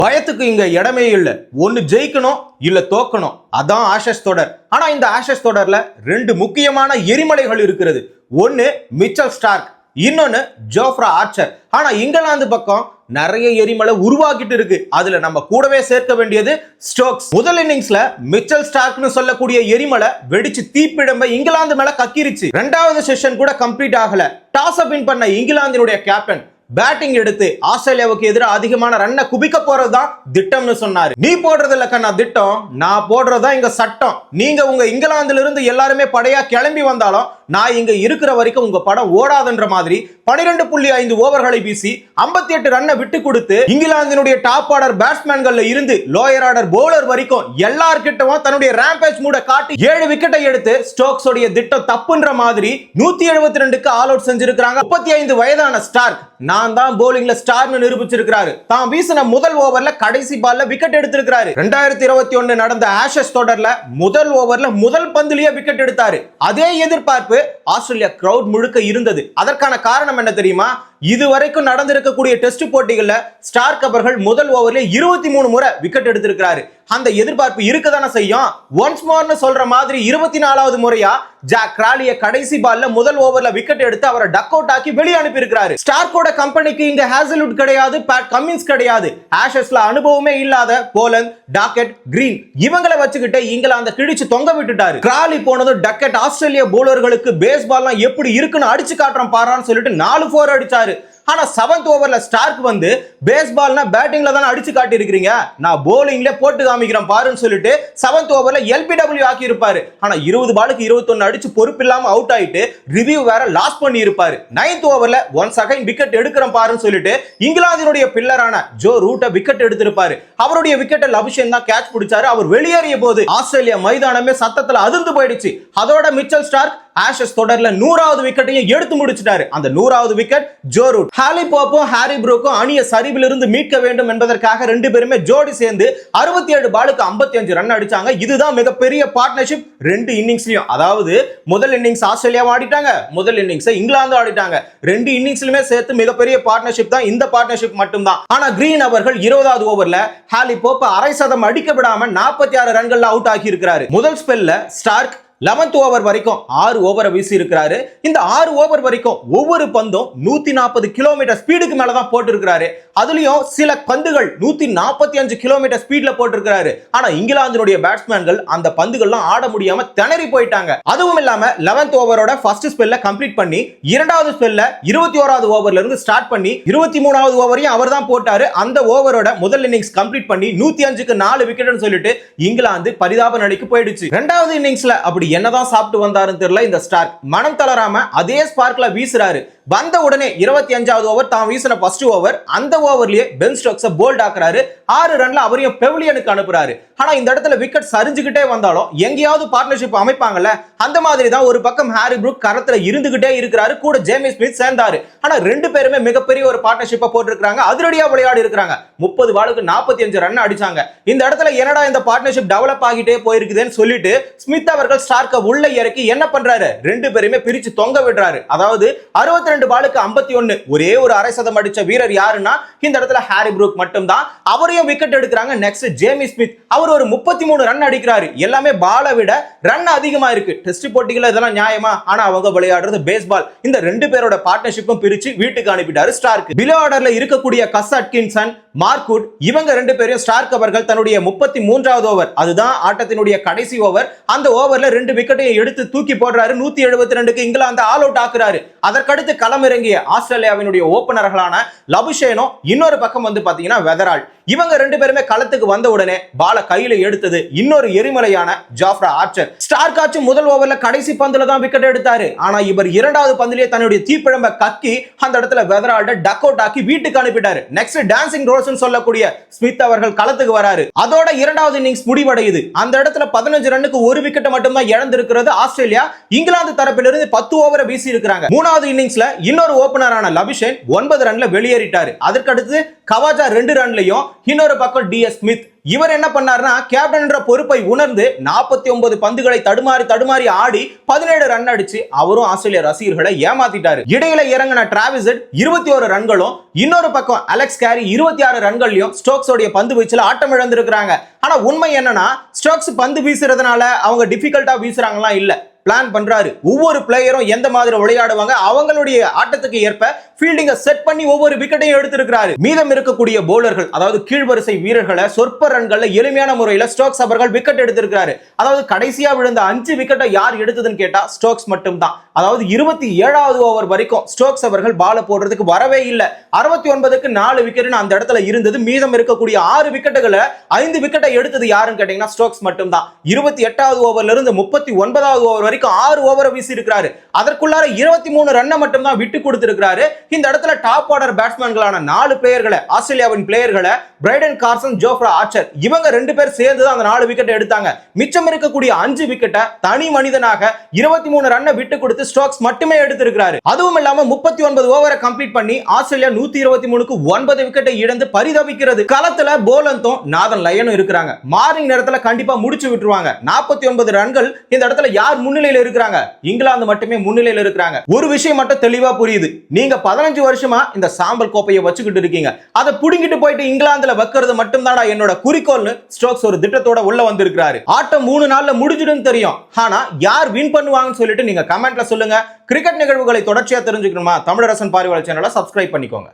பயத்துக்கு இங்க இடமே இல்ல. ஒன்னு ஜெயிக்கணும் இல்ல தோக்கணும். அதான் ஆஷஸ் தொடர். ஆனா இந்த ஆஷஸ் தொடர்ல ரெண்டு முக்கியமான எரிமலைகள் இருக்கிறது. ஒன்னு மிச்சல் ஸ்டார்க், இன்னொன்னு ஜோஃப்ரா ஆர்ச்சர். ஆனா இங்கிலாந்து பக்கம் நிறைய எரிமலை உருவாக்கிட்டு இருக்கு. அதுல நம்ம கூடவே சேர்க்க வேண்டியது ஸ்டோக்ஸ். முதல் இன்னிங்ஸ்ல மிச்சல் ஸ்டார்க்னு சொல்லக்கூடிய எரிமலை வெடிச்சு தீப்பிழம்ப இங்கிலாந்து மேல கக்கிருச்சு. இரண்டாவது செஷன் கூட கம்ப்ளீட் ஆகல. டாஸ் அப் வின் பண்ண இங்கிலாந்தினுடைய கேப்டன் பேட்டிங் எடுத்து ஆஸ்திரேலியாவுக்கு எதிராக அதிகமான ரன்னை குவிக்க போறதுதான் திட்டம்னு சொன்னாரு. நீ போடுறது இல்ல கண்ணா திட்டம், நான் போடுறதா இங்க சட்டம். நீங்க உங்க இங்கிலாந்துல இருந்து எல்லாருமே படையா கிளம்பி வந்தாலும் நான் இங்க இருக்கிற வரைக்கும் உங்க படம் ஓடாதுன்ற மாதிரி 12.5 ஓவர்களை வீசி 58 ரன்னை விட்டு கொடுத்து இங்கிலாந்தினுடைய டாப் ஆர்டர் பேட்ஸ்மேன்கள்ல இருந்து லோயர் ஆர்டர் பவுலர் வரைக்கும் எல்லார்கிட்டவும் தன்னுடைய ரேம்பேஜ் மூட காட்டி 7 விக்கெட்டை எடுத்து ஸ்டோக்ஸ் உடைய திட்டம் தப்புன்ற மாதிரி 172க்கு ஆல் அவுட் செஞ்சிருக்காங்க. 35 வயதான ஸ்டார்க் நான் தான் போலிங்ல ஸ்டார்னு நிரூபிச்சிருக்காரு. தான் வீசின முதல் ஓவர்ல கடைசி பால்ல விக்கெட் எடுத்திருக்காரு. 2021 நடந்த ஆஷஸ் தொடர்ல முதல் ஓவர்ல முதல் பந்துலயே விக்கெட் எடுத்தாரு. அதே எதிர்பார்ப்பு ஆஸ்திரேலியா கிரவுட் முழுக்க இருந்தது. அதற்கான காரணம் என்ன தெரியுமா? இதுவரைக்கும் நடந்திருக்கக்கூடிய டெஸ்ட் போட்டிகள்ல ஸ்டார்க் அவர்கள் முதல் ஓவர்ல 23 முறை விக்கெட் எடுத்திருக்கிறாரு. அந்த எதிர்பார்ப்பு இருக்கதானே செய்யும். ஒன்ஸ் மோர்னு சொல்ற மாதிரி 24வது முறையா ஜாக் கிராலிய கடைசி பால்ல முதல் ஓவர்ல விக்கெட் எடுத்து அவரை டக் அவுட் ஆக்கி வெளியே அனுப்பி இருக்கிறாரு. ஸ்டார்க்கோட கம்பெனிக்கு இங்க ஹேசல்வுட் கிடையாது, பேட் கமின்ஸ் கிடையாது. ஆஷஸ்ல அனுபவமே இல்லாத போலந்த், டாக்கெட், கிரீன் இவங்களை வச்சுக்கிட்டு இங்கிலாந்து கிழிச்சு தொங்க விட்டுட்டாரு. கிராலி போனதும் டக்கெட் ஆஸ்திரேலிய பவுலர்களுக்கு பேஸ் பால்லாம் எப்படி இருக்குன்னு அடிச்சு காட்டுறோம் பாரான்னு சொல்லிட்டு 4 அடிச்சாரு. ஆனா 7th ஓவர்ல ஸ்டார்க் வந்து பேஸ்பால்னா பேட்டிங்ல தான அடிச்சு காட்டி இருக்கீங்க, நான் போலிங்ல போட்டு காமிக்கிறேன் பாருன்னு சொல்லிட்டு 7th ஓவர்ல எல்பிடபிள்யூ ஆக்கி இருப்பாரு. ஆனா 20 பாலுக்கு 21 அடிச்சு பொறுப்பு இல்லாம அவுட் ஆயிட்டு ரிவ்யூ வேற லாஸ் பண்ணி இருப்பாரு. 9th ஓவர்ல ஒன்ஸ் அகைன் விக்கெட் எடுக்கிறேன் பாருன்னு சொல்லிட்டு இங்கிலாந்தினுடைய பில்லரான ஜோ ரூட்ட விக்கெட் எடுத்திருப்பாரு. அவருடைய விக்கெட்டை லபிஷன் தான் கேட்ச் பிடிச்சாரு. அவர் வெளியேறிய போது ஆஸ்திரேலியா மைதானமே சத்தத்துல அதிர்ந்து போயிடுச்சு. அதோட மிச்சல் ஸ்டார்க் ஆஷஸ் தொடர்ல 100வது விக்கெட்டையும் எடுத்து முடிச்சிட்டாரு. அந்த 100வது விக்கெட் ஜோ ரூட். ஹாலி போப்பும் ஹாரி ப்ரூக்கும் அணியை சரிவிலிருந்து மீட்க வேண்டும் என்பதற்காக ரெண்டு பேருமே ஜோடி சேர்ந்து 67 பாலுக்கு 55 ரன் அடிச்சாங்க. இதுதான் மிகப்பெரிய பார்ட்னர்ஷிப் ரெண்டு இன்னிங்ஸ்லயும். அதாவது முதல் இன்னிங்ஸ் ஆஸ்திரேலியா ஆடிட்டாங்க, முதல் இன்னிங்ஸ் இங்கிலாந்து ஆடிட்டாங்க. ரெண்டு இன்னிங்ஸ்லயுமே சேர்த்து மிகப்பெரிய பார்ட்னர்ஷிப் தான் இந்த பார்ட்னர்ஷிப் மட்டும்தான். ஆனா கிரீன் அவர்கள் 20வது ஓவர்ல ஹாலி போப் அரை சதம் அடிக்க விடாம 46 ரன்கள்ல அவுட் ஆகி இருக்கிறாரு. முதல் ஸ்பெல்ல ஸ்டார்க் 11th ஓவர் வரைக்கும் 6 ஓவரை வீசி இருக்கிறாரு. இந்த 6 ஓவர் வரைக்கும் ஒவ்வொரு பந்தும் 140 கிலோமீட்டர் ஸ்பீடுக்கு மேலதான் போட்டு இருக்கிறாரு. அதுலயும் சில பந்துகள் 145 கிலோமீட்டர் ஸ்பீட்ல போட்டு இருக்கிறாரு. ஆனா இங்கிலாந்தினுடைய பேட்ஸ்மேன்கள் அந்த பந்துகள்லாம் ஆட முடியாம திணறி போயிட்டாங்க. அதுவும் இல்லாம 11th ஓவரோட ஃபர்ஸ்ட் ஸ்பெல்ல கம்ப்ளீட் பண்ணி 2வது ஸ்பெல்ல 21வது ஓவர்ல இருந்து ஸ்டார்ட் பண்ணி 23வது ஓவரையும் அவர் தான் போட்டாரு. அந்த ஓவரோட முதல் இன்னிங்ஸ் கம்ப்ளீட் பண்ணி 105க்கு 4 விக்கெட்னு சொல்லிட்டு இங்கிலாந்து பரிதாப நிலைக்கு போயிடுச்சு. இரண்டாவது இன்னிங்ஸ்ல அப்படி என்னதான் சாப்பிட்டு வந்தாருன்னு தெரியல. இந்த ஸ்டார்க் மனம் தளராம அதே ஸ்பார்க்ல வீசுறாரு. வந்த உடனே 25வது ஓவர் தான் வீசின ஃபர்ஸ்ட் ஓவர். அந்த ஓவர்லயே பென் ஸ்டோக்ஸ போல்ட் ஆக்குறாரு. 6 ரன்ல அவரையும் பெவிலியனுக்கு அனுப்புறாரு. ஆனா இந்த இடத்துல விக்கெட் சரிஞ்சுக்கிட்டே வந்தாலும் எங்கேயாவது பார்ட்னர்ஷிப் அமைப்பாங்கல்ல, அந்த மாதிரி தான் ஒரு பக்கம் ஹாரி ப்ரூக் கரத்துல இருந்துகிட்டே இருக்கிறாரு. கூட ஜேமி ஸ்மித் சேர்ந்தாரு. ஆனா ரெண்டு பேருமே மிகப்பெரிய ஒரு பார்ட்னர்ஷிப்பை போட்டுருக்காங்க. அதிரடியா விளையாடி இருக்காங்க. 30 பாலுக்கு 45 ரன் அடிச்சாங்க. இந்த இடத்துல என்னடா இந்த பார்ட்னர்ஷிப் டெவலப் ஆகிட்டே போயிருக்குதுன்னு சொல்லிட்டு ஸ்மித் அவர்கள் ஸ்டார்க்க உள்ள இறக்கி என்ன பண்றாரு, ரெண்டு பேருமே பிரிச்சு தொங்க விடுறாரு. அதாவது 62 பாலுக்கு 51 ஒரே ஒரு அரை சதம் அடிச்ச வீரர் யாருன்னா இந்த இடத்துல ஹாரி ப்ரூக் மட்டும் தான். அவரையும் விக்கெட் எடுக்கிறாங்க. நெக்ஸ்ட் ஜேமி ஸ்மித், அவர் ஒரு 33 ரன் அடிக்கிறாரு. எல்லாமே பாலை விட ரன் அதிகமா இருக்கு. டெஸ்ட் போட்டிகள் இதெல்லாம் நியாயமா? ஆனா அவங்க விளையாடுறது பேஸ்பால். இந்த ரெண்டு பேரோட பார்ட்னர்ஷிப்பும் பிரிச்சு வீட்டுக்கு அனுப்பிட்டாரு ஸ்டார்க். பிலோ ஆர்டர்ல இருக்கக்கூடிய கஸ் அட்கின்சன், மார்க்வுட் இவங்க ரெண்டு பேரும் ஸ்டார்க் அவர்கள் தன்னுடைய 33வது ஓவர், அதுதான் ஆட்டத்தினுடைய கடைசி ஓவர், அந்த ஓவர்ல 2 விக்கெட்டை எடுத்து தூக்கி போடுறாரு. 172க்கு இங்கிலாந்து ஆல் அவுட் ஆக்குறாரு. அதற்கடுத்து களம் இறங்கிய ஆஸ்திரேலியாவினுடைய ஓபனர்களான லபுஷேனோ, இன்னொரு பக்கம் வந்து பாத்தீங்கன்னா வெதரால், இவங்க ரெண்டு பேருமே களத்துக்கு வந்த உடனே பால கையில எடுத்தது இன்னொரு எரிமலையான ஜோஃப்ரா ஆர்ச்சர். ஸ்டார்க் ஆச்சு முதல் ஓவர்ல கடைசி பந்துல தான் விக்கெட் எடுத்தாரு. ஆனா இவர் 2வது பந்திலேயே தன்னுடைய தீப்பிழம்ப கக்கி அந்த இடத்துல வெதரால்ட டக் அவுட் ஆக்கி வீட்டுக்கு அனுப்பிட்டாரு. நெக்ஸ்ட் டான்சிங் ரோசன் சொல்லக்கூடிய ஸ்மித் அவர்கள் களத்துக்கு வராரு. அதோட 2வது இன்னிங்ஸ் முடிவடையுது. அந்த இடத்துல 15 ரன்னுக்கு ஒரு விக்கெட் மட்டும் தான் இழந்திருக்கிறது ஆஸ்திரேலியா. இங்கிலாந்து தரப்பிலிருந்து 10 ஓவரை வீசி இருக்கிறாங்க. 3வது இன்னிங்ஸ்ல இன்னொரு ஓபனரான லபிஷன் 9 ரன்ல வெளியேறிட்டாரு. அதற்கடுத்து அதுக்கடுத்து கவாஜா 2 ரன்லையும், இன்னொரு பக்கம் DS ஸ்மித். இவர் என்ன பண்ணாருன்னா கேப்டன் என்ற பொறுப்பை உணர்ந்து 49 பந்துகளை தடுமாறி ஆடி 17 ரன் அடிச்சு அவரும் ஆஸ்திரேலிய ரசிகர்களை ஏமாத்திட்டாரு. இடையில இறங்கின டிராவிஸ் ஹெட் 21 ரன்களும், இன்னொரு பக்கம் அலெக்ஸ் கேரி 26 ரன்களையும் ஸ்டோக்ஸோட பந்து வீச்சுல ஆட்டம் இழந்திருக்காங்க. ஆனா உண்மை என்னன்னா ஸ்டோக்ஸ் பந்து வீசுறதுனால அவங்க டிஃபிகல்ட்டா வீசுறாங்களா இல்ல, பிளான் பண்றாரு. ஒவ்வொரு பிளேயரும் எந்த மாதிரி விளையாடுவாங்க, அவங்களுடைய ஆட்டத்துக்கு ஏற்ப ஃபீல்டிங்கை செட் பண்ணி ஒவ்வொரு விக்கெட்டையும் எடுத்திருக்கிறாரு. மீதம் இருக்கக்கூடிய போலர்கள், அதாவது கீழ்வரிசை வீரர்களை சொற்ப ரன்கள்ல எளிமையான முறையில் ஸ்டோக்ஸ் அவர்கள் விக்கெட் எடுத்திருக்கிறாரு. அதாவது கடைசியா விழுந்த 5 விக்கெட்டை யார் எடுத்ததுன்னு கேட்டா ஸ்டோக்ஸ் மட்டும் தான். அதாவது 27வது ஓவர் வரைக்கும் ஸ்டோக்ஸ் அவர்கள் பால போடுறதுக்கு வரவே இல்லை. 69க்கு 4 விக்கெட் அந்த இடத்துல இருந்தது. மீதம் இருக்கக்கூடிய 6 விக்கெட்டுகளை 5 விக்கெட்டை எடுத்தது யாருன்னு கேட்டீங்கன்னா ஸ்டோக்ஸ் மட்டும் தான். 28வது ஓவர்ல இருந்து 39வது ஓவர் வரைக்கும் 6 ஓவரை வீசி இருக்கிறாரு. அதற்குள்ளார 23 ரன்னை மட்டும் தான் விட்டு கொடுத்திருக்கிறாரு. இந்த இடத்துல டாப் ஆர்டர் பேட்ஸ்மேன்களான 4 பிளேயர்களை, ஆஸ்திரேலியாவின் பிளேயர்களை, பிரைடன் கார்சன், ஜோஃப்ரா ஆர்ச்சர், இவங்க 2 பேர் சேர்ந்து அந்த 4 விக்கெட் எடுத்தாங்க. மிச்சம் இருக்கக்கூடிய 5 விக்கெட்டை தனி மனிதனாக 23 ரன்னை விட்டு கொடுத்து ஸ்டோக்ஸ் மட்டுமே எடுத்திருக்கிறாரு. அதுவும் இல்லாம 39 ஓவரை கம்ப்ளீட் பண்ணி ஆஸ்திரேலியா 123க்கு 9 விக்கெட்டை இழந்து பரிதவிக்கிறது. களத்துல போலந்தும் நாதன் லயனும் இருக்கிறாங்க. மார்னிங் நேரத்துல கண்டிப்பா முடிச்சு விட்டுருவாங்க. 49 ரன்கள். இந்த இடத்துல யார் முன்னிலையில் இருக்கிறாங்க? இங்கிலாந்து மட்டுமே முன்னிலையில் இருக்கிறாங்க. ஒரு விஷயம் மட்டும் தெளிவா புரியுது. நீங்க 15 வருஷமா இந்த சாம்பல் கோப்பையை வச்சுக்கிட்டு இருக்கீங்க. அதை புடுங்கிட்டு போயிட்டு இங்கிலாந்துல வைக்கிறது மட்டும் தான்டா என்னோட குறிக்கோள்னு ஸ்டோக்ஸ் ஒரு திட்டத்தோட உள்ள வந்திருக்கிறாரு. ஆட்டம் 3 நாள்ல முடிஞ்சிடும் தெரியும். ஆனா யார் வின் பண்ணுவாங்கன்னு சொல்லிட்டு நீங்க கமெண்ட்ல சொல்லுங்க. கிரிக்கெட் நிகழ்வுகளை தொடர்ச்சியா தெரிஞ்சுக்கணுமா? தமிழரசன் பார்வையாளர் சேனலை சப்ஸ்கிரைப் பண்ணிக்கோங்க.